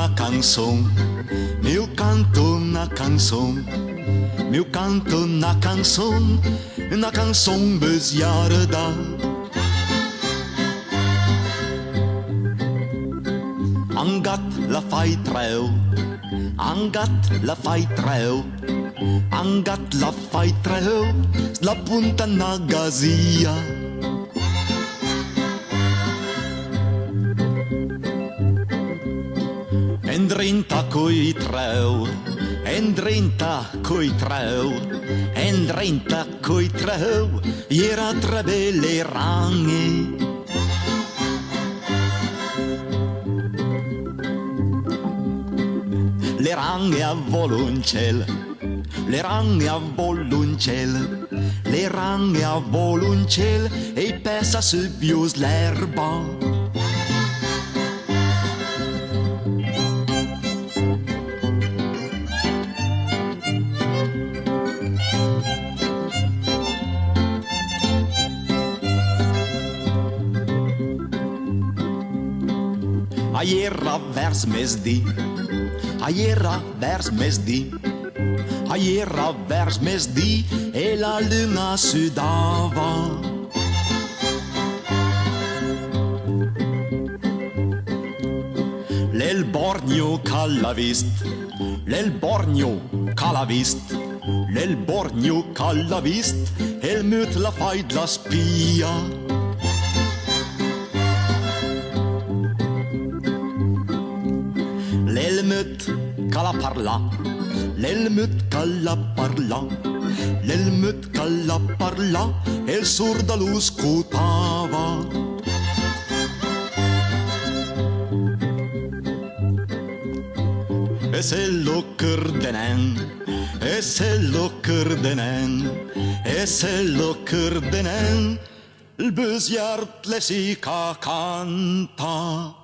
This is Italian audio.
una canzone, io canto una canzone, io canto una canzone bezziarda. Angat la fai treu, angat la fai treu, angat la fai treu, la punta na gazia. Endrinta coi treu, endrinta coi treu, endrinta coi treu, era tre belle ranghe. Le ranghe a voloncel, le ranghe a voloncel, le ranghe a voloncel e pesa su bios l'erba. Aiera vers mesdì, aiera vers mesdì, aiera vers mesdì e la luna sudava. L'el borgno c'ha vist, l'el borgno c'ha vist, l'el borgno c'ha vist e il mut la fai la spia. L'elmut c'ha parla, l'elmut c'ha parla, l'elmut c'ha parla e il sorda lo scutava. E se lo cordenen, e se lo cordenen, e se lo cordenen, il bezziard le si canta.